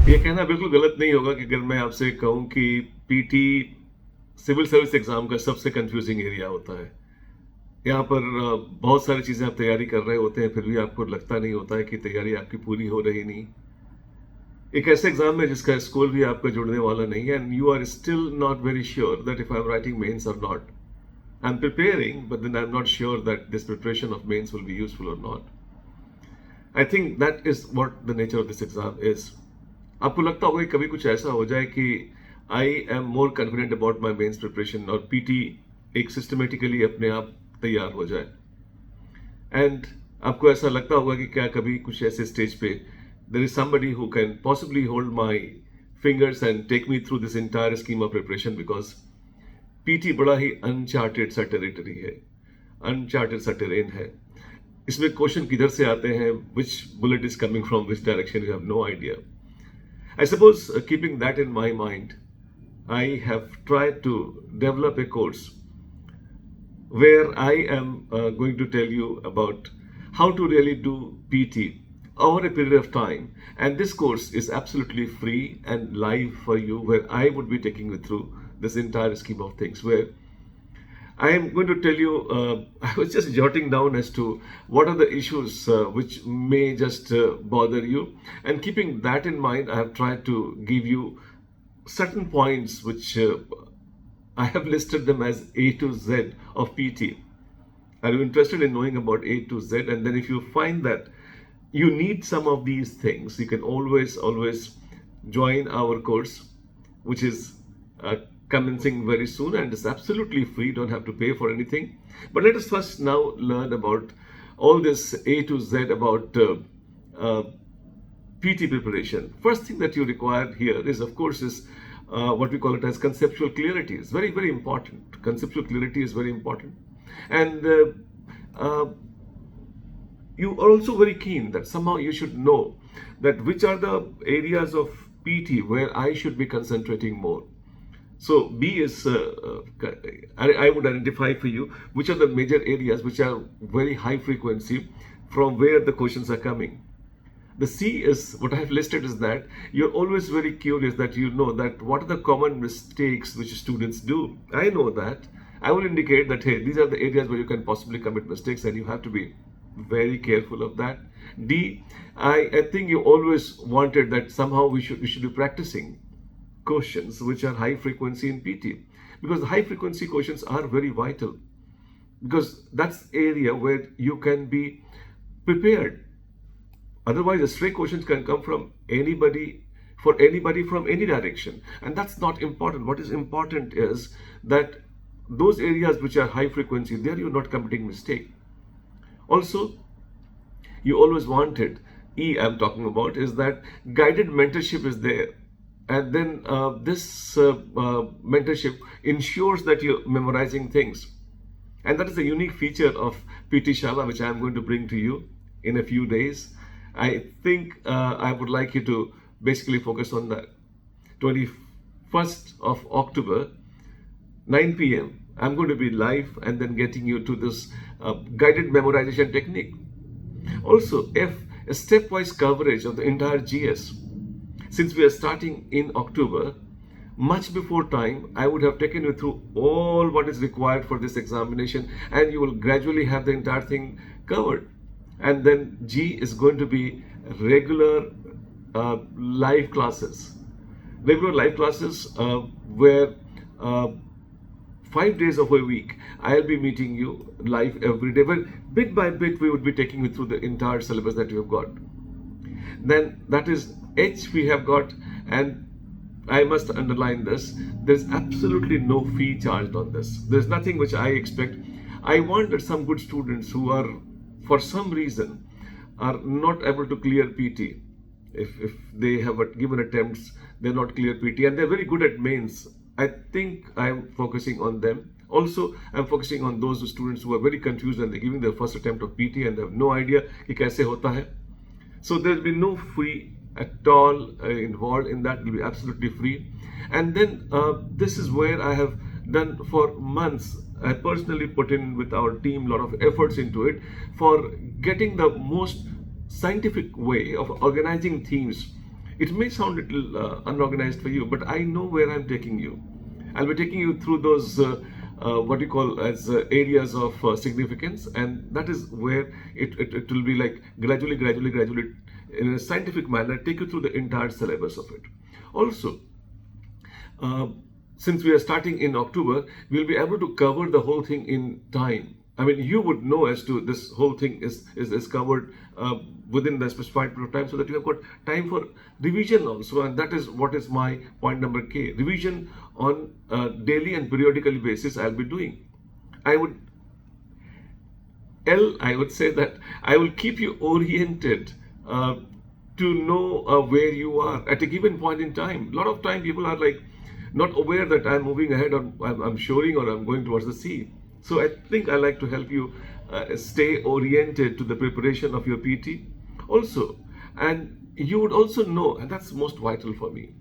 ये कहना बिल्कुल गलत नहीं होगा कि अगर मैं आपसे कहूँ कि पीटी सिविल सर्विस एग्जाम का सबसे कंफ्यूजिंग एरिया होता है। यहाँ पर बहुत सारी चीज़ें आप तैयारी कर रहे होते हैं, फिर भी आपको लगता नहीं होता है कि तैयारी आपकी पूरी हो रही नहीं। एक ऐसे एग्जाम में जिसका स्कोर भी आपका जुड़ने वाला नहीं है, and you are still not very sure that if I am writing mains or not. I am preparing, but then I am not sure that this preparation of mains will be useful or not. I think that is what the nature of this exam is. आपको लगता होगा कि कभी कुछ ऐसा हो जाए कि I am more confident about my mains preparation और पीटी एक सिस्टमेटिकली अपने आप तैयार हो जाए। एंड आपको ऐसा लगता होगा कि क्या कभी कुछ ऐसे स्टेज पे there is somebody who can possibly hold my fingers and take me through this entire scheme of preparation, because PT बड़ा ही अनचार्टेड सा टेरिटरी है, अनचार्टेड सा टेरेन है। इसमें क्वेश्चन किधर से आते हैं, which bullet is coming from which direction, you have no idea. I suppose, keeping that in my mind, I have tried to develop a course where I am going to tell you about how to really do PT over a period of time. And this course is absolutely free and live for you, where I would be taking you through this entire scheme of things, where I am going to tell you, I was just jotting down as to what are the issues which may just bother you. And keeping that in mind, I have tried to give you certain points which I have listed them as A to Z of PT. Are you interested in knowing about A to Z? And then if you find that you need some of these things, you can always join our course, which is commencing very soon, and it's absolutely free, don't have to pay for anything. But let us first now learn about all this A to Z about uh, PT preparation. First thing that you require here is, of course, is what we call it as conceptual clarity. It's very important. Conceptual clarity is very important. And uh, you are also very keen that somehow you should know that which are the areas of PT where I should be concentrating more. So B is, I would identify for you which are the major areas which are very high frequency from where the questions are coming. The C is, what I have listed is that you're always very curious, that you know that what are the common mistakes which students do. I know that. I will indicate that, hey, these are the areas where you can possibly commit mistakes and you have to be very careful of that. D, I think you always wanted that somehow we should be practicing questions which are high frequency in PT, because the high frequency questions are very vital, because that's area where you can be prepared. Otherwise, the stray questions can come from anybody, for anybody from any direction, and that's not important. What is important is that those areas which are high frequency, there you're not committing mistake. Also, you always wanted, E I'm talking about, is that guided mentorship is there. And then this mentorship ensures that you're memorizing things. And that is a unique feature of PT Shala, which I'm going to bring to you in a few days. I think I would like you to basically focus on that. 21st of October, 9 p.m. I'm going to be live and then getting you to this guided memorization technique. Also, F, a stepwise coverage of the entire GS. Since we are starting in October, much before time, I would have taken you through all what is required for this examination, and you will gradually have the entire thing covered. And then G is going to be regular live classes. Regular live classes where 5 days of a week, I'll be meeting you live every day. But bit by bit, we would be taking you through the entire syllabus that you have got. Then that is H we have got, and I must underline this, there's absolutely no fee charged on this. There's nothing which I expect. I want that some good students who are, for some reason, are not able to clear PT, if they have given attempts, they're not clear PT, and they're very good at mains. I think I'm focusing on them. Also, I'm focusing on those students who are very confused and they're giving their first attempt of PT and they have no idea कि कैसे होता है. So there will be no fee at all involved in that. It will be absolutely free. And then this is where I have done for months. I personally put in with our team a lot of efforts into it for getting the most scientific way of organizing themes It may sound a little unorganized for you, but I know where I'm taking you. I'll be taking you through those what you call as areas of significance, and that is where it will be like gradually, in a scientific manner, take you through the entire syllabus of it. Also, uh, since we are starting in October, we'll be able to cover the whole thing in time. I mean, you would know as to this whole thing is covered within the specified period of time, so that you have got time for revision also, and that is what is my point number K. Revision on daily and periodically basis I'll be doing. I would say that I will keep you oriented to know where you are at a given point in time. A lot of time people are like not aware that I'm moving ahead, or I'm shoring, or I'm going towards the sea. So I think I like to help you stay oriented to the preparation of your PT also. And you would also know, and that's most vital for me,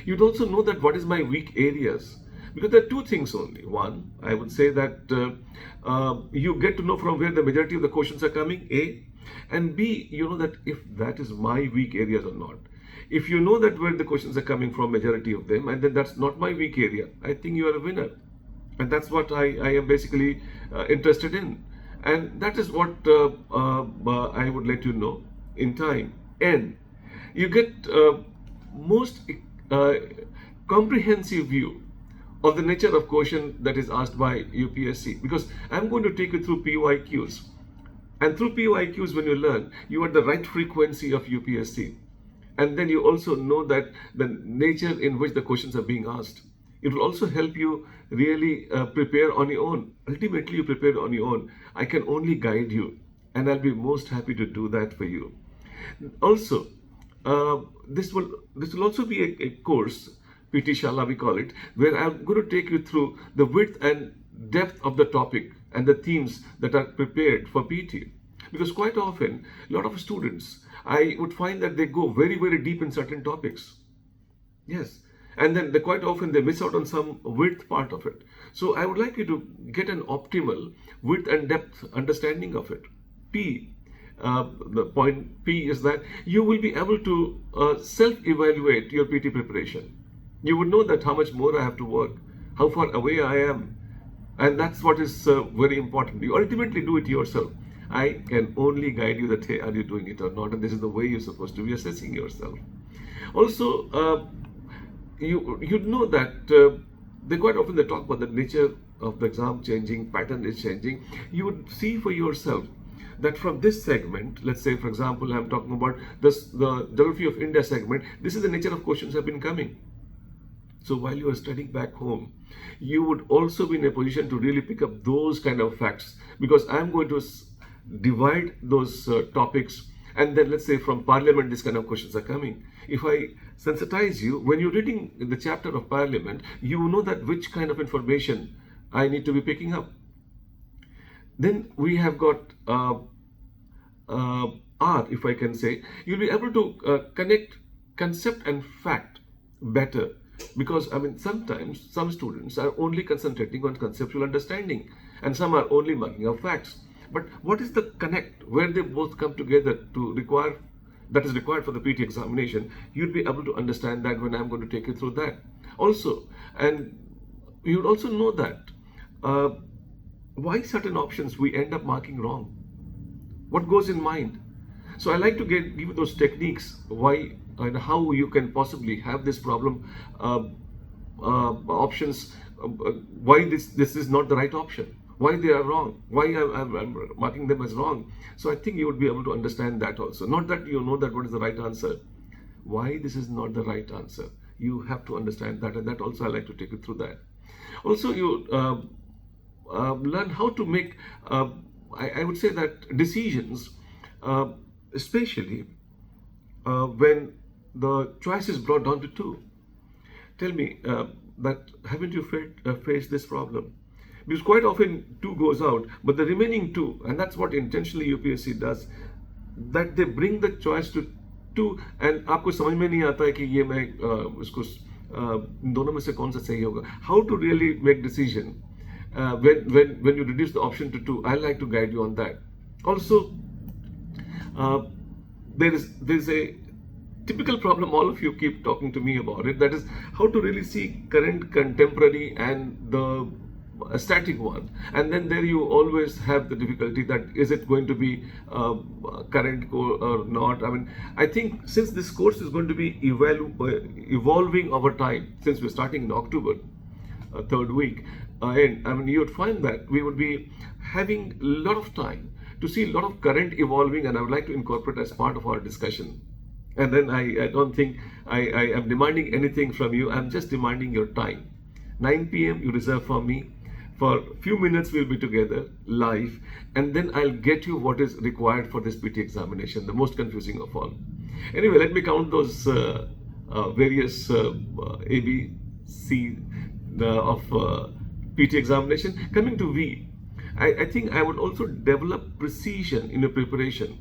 you'd also know that what is my weak areas. Because there are two things only. One, I would say that you get to know from where the majority of the questions are coming, A. And B, you know that if that is my weak areas or not. If you know that where the questions are coming from, majority of them, and then that's not my weak area, I think you are a winner. And that's what I am basically interested in. And that is what I would let you know in time. And you get most comprehensive view of the nature of question that is asked by UPSC, because I'm going to take you through PYQs. And through PYQs, when you learn, you are the right frequency of UPSC. And then you also know that the nature in which the questions are being asked. It will also help you really prepare on your own. Ultimately, you prepare on your own. I can only guide you, and I'll be most happy to do that for you. Also, this will also be a course, PT Shala we call it, where I'm going to take you through the width and depth of the topic and the themes that are prepared for PT. Because quite often, a lot of students, I would find that they go very deep in certain topics. Yes. And then quite often they miss out on some width part of it. So I would like you to get an optimal width and depth understanding of it. The point P is that you will be able to self-evaluate your PT preparation. You would know that how much more I have to work, how far away I am. And that's what is very important. You ultimately do it yourself. I can only guide you that, hey, are you doing it or not? And this is the way you're supposed to be assessing yourself. Also, you'd know that they quite often they talk about the nature of the exam changing, pattern is changing. You would see for yourself that from this segment, let's say for example, I'm talking about the Geography of India segment, this is the nature of questions have been coming. So while you are studying back home, you would also be in a position to really pick up those kind of facts, because I'm going to divide those topics. And then let's say from Parliament, this kind of questions are coming. If I sensitize you, when you're reading the chapter of Parliament, you know that which kind of information I need to be picking up. Then we have got R, if I can say, you'll be able to connect concept and fact better. Because I mean, sometimes some students are only concentrating on conceptual understanding, and some are only marking up facts. But what is the connect where they both come together that is required for the PT examination? You'll be able to understand that when I'm going to take you through that. Also, and you'd also know that why certain options we end up marking wrong. What goes in mind? So I like to give you those techniques, why and how you can possibly have this problem, options, why this is not the right option, why they are wrong, why I'm marking them as wrong. So I think you would be able to understand that also. Not that you know that what is the right answer, why this is not the right answer. You have to understand that, and that also I like to take you through that. Also, you learn how to make, I would say that decisions, especially when the choice is brought down to two. Tell me that haven't you faced this problem? Because quite often two goes out, but the remaining two, and that's what intentionally UPSC does, that they bring the choice to two, and आपको समझ में नहीं आता है कि ये मैं इसको दोनों में से कौन सा सही होगा. How to really make decision when you reduce the option to two. I like to guide you on that. Also, there's a typical problem all of you keep talking to me about it, that is how to really see current, contemporary and the static one. And then there you always have the difficulty that is it going to be current or not. I mean, I think since this course is going to be evolving over time, since we're starting in October, third week, and I mean, you would find that we would be having a lot of time to see a lot of current evolving, and I would like to incorporate as part of our discussion. And then I don't think I am demanding anything from you. I'm just demanding your time. 9 p.m. you reserve for me. For a few minutes we'll be together live, and then I'll get you what is required for this PT examination, the most confusing of all. Anyway, let me count those various A, B, C of PT examination. Coming to V, I think I would also develop precision in your preparation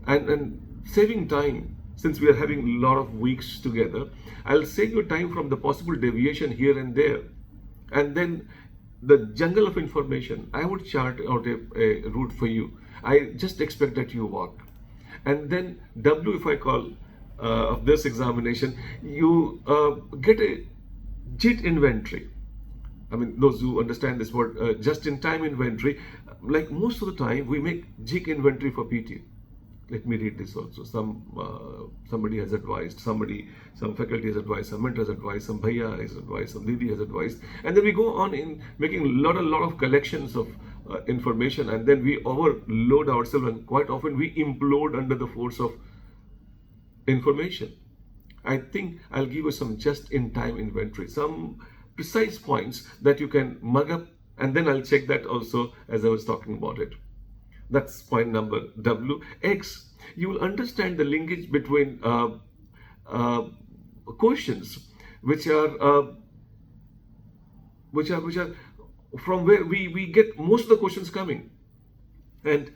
and saving time. Since we are having a lot of weeks together, I'll save you time from the possible deviation here and there. And then the jungle of information, I would chart out a route for you. I just expect that you walk. And then W, if I call of this examination, you get a JIT inventory. I mean, those who understand this word, just-in-time inventory, like most of the time, we make JIT inventory for PT. Let me read this also. Somebody has advised, some faculty has advised, some mentor has advised, some bhaiya has advised, some didi has advised, and then we go on in making a lot of collections of information, and then we overload ourselves, and quite often we implode under the force of information. I think I'll give you some just-in-time inventory, some precise points that you can mug up, and then I'll check that also as I was talking about it. That's point number W. X, you will understand the linkage between questions which are from where we get most of the questions coming, and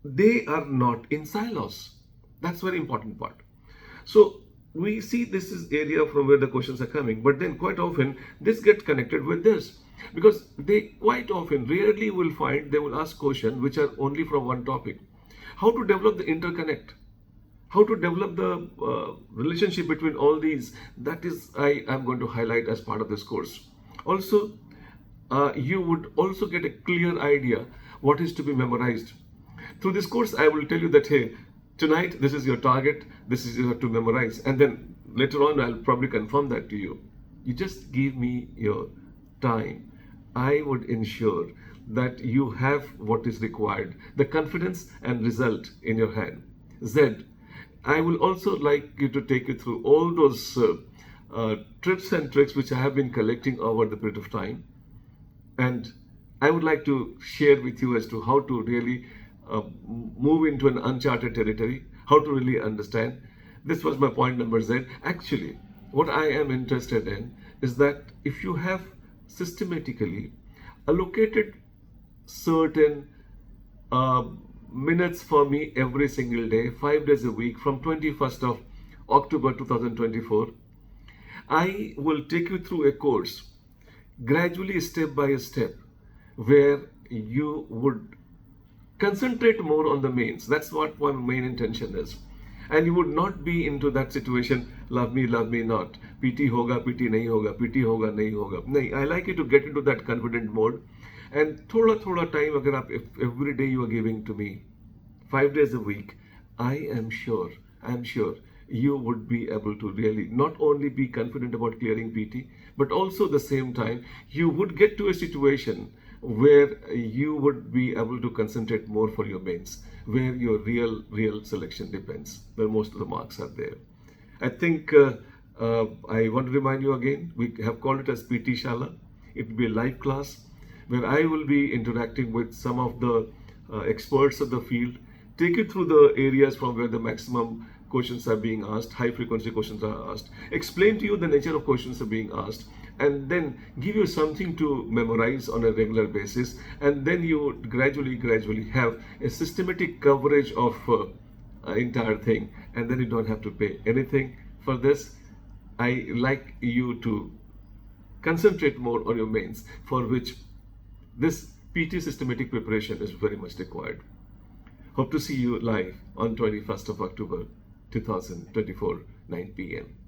they are not in silos. That's very important part. So we see this is area from where the questions are coming, but then quite often this gets connected with this, because they quite often, rarely will find they will ask questions which are only from one topic. How to develop the interconnect, how to develop the relationship between all these, that is I am going to highlight as part of this course. Also, you would also get a clear idea what is to be memorized. Through this course, I will tell you that, hey, tonight this is your target, this is you have to memorize, and then later on I'll probably confirm that to you. You just give me your time. I would ensure that you have what is required, the confidence and result in your hand. Z, I will also like you to take you through all those tips and tricks which I have been collecting over the period of time, and I would like to share with you as to how to really move into an uncharted territory, how to really understand. This was my point number Z. Actually, what I am interested in is that if you have systematically allocated certain minutes for me every single day, 5 days a week, from 21st of October 2024, I will take you through a course, gradually step by step, where you would concentrate more on the mains. That's what my main intention is. And you would not be into that situation, love me not, PT hoga, PT nahi hoga, PT hoga, nahi hoga. Nahi, I like you to get into that confident mode. And thoda time, if every day you are giving to me, 5 days a week, I am sure you would be able to really not only be confident about clearing PT, but also at the same time, you would get to a situation where you would be able to concentrate more for your mains, where your real selection depends, where most of the marks are there. I think I want to remind you again, we have called it as PT Shala. It will be a live class where I will be interacting with some of the experts of the field, take you through the areas from where the maximum questions are being asked, high frequency questions are asked, explain to you the nature of questions are being asked, and then give you something to memorize on a regular basis, and then you gradually have a systematic coverage of entire thing, and then you don't have to pay anything for this. I like you to concentrate more on your mains, for which this PT systematic preparation is very much required. Hope to see you live on 21st of October. 2024, 9 p.m.